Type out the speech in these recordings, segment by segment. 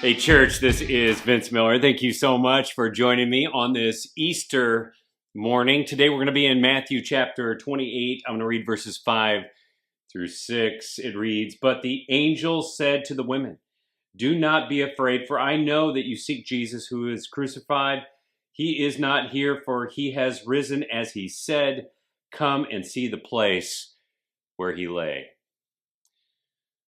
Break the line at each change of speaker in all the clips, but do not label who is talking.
Hey, church, this is Vince Miller. Thank you so much for joining me on this Easter morning. Today, we're going to be in Matthew chapter 28. I'm going to read verses 5 through 6. It reads, "But the angel said to the women, 'Do not be afraid, for I know that you seek Jesus who is crucified. He is not here, for he has risen as he said. Come and see the place where he lay.'"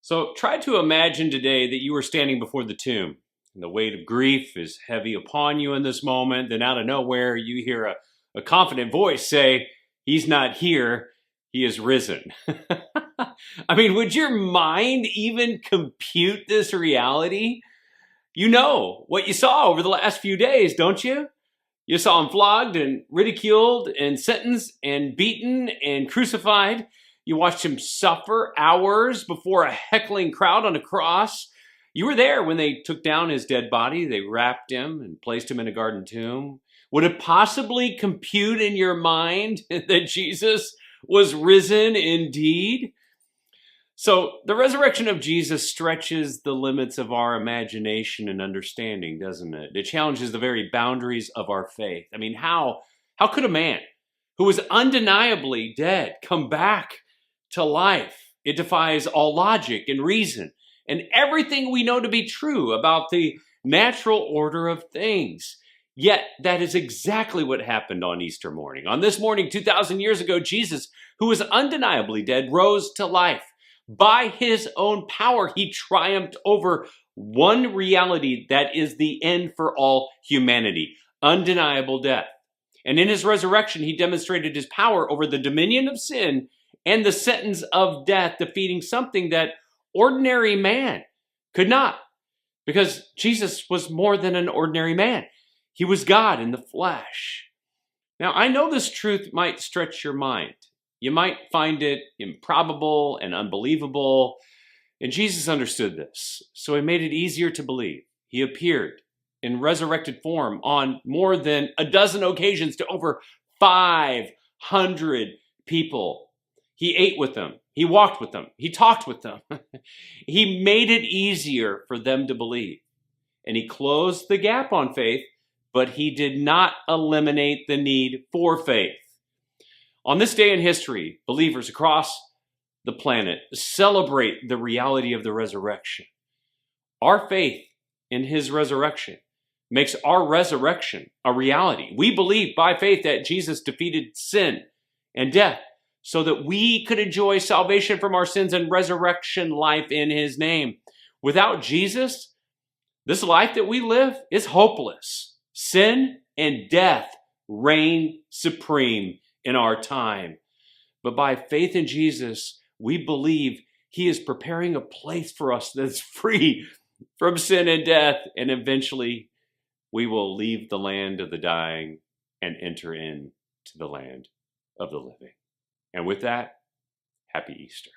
So try to imagine today that you are standing before the tomb. And the weight of grief is heavy upon you in this moment. Then out of nowhere, you hear a confident voice say, "He's not here, he is risen." I mean, would your mind even compute this reality? You know what you saw over the last few days, don't you? You saw him flogged and ridiculed and sentenced and beaten and crucified. You watched him suffer hours before a heckling crowd on a cross. You were there when they took down his dead body. They wrapped him and placed him in a garden tomb. Would it possibly compute in your mind that Jesus was risen indeed? So the resurrection of Jesus stretches the limits of our imagination and understanding, doesn't it? It challenges the very boundaries of our faith. I mean, how could a man who was undeniably dead come back to life? It defies all logic and reason and everything we know to be true about the natural order of things. Yet that is exactly what happened on Easter morning. On this morning, 2,000 years ago, Jesus, who was undeniably dead, rose to life. By his own power, he triumphed over one reality that is the end for all humanity, undeniable death. And in his resurrection, he demonstrated his power over the dominion of sin and the sentence of death, defeating something that ordinary man could not, because Jesus was more than an ordinary man. He was God in the flesh. Now, I know this truth might stretch your mind. You might find it improbable and unbelievable, and Jesus understood this, so he made it easier to believe. He appeared in resurrected form on more than a dozen occasions to over 500 people. He ate with them. He walked with them. He talked with them. He made it easier for them to believe. And he closed the gap on faith, but he did not eliminate the need for faith. On this day in history, believers across the planet celebrate the reality of the resurrection. Our faith in his resurrection makes our resurrection a reality. We believe by faith that Jesus defeated sin and death so that we could enjoy salvation from our sins and resurrection life in his name. Without Jesus, this life that we live is hopeless. Sin and death reign supreme in our time. But by faith in Jesus, we believe he is preparing a place for us that's free from sin and death. And eventually we will leave the land of the dying and enter into the land of the living. And with that, happy Easter.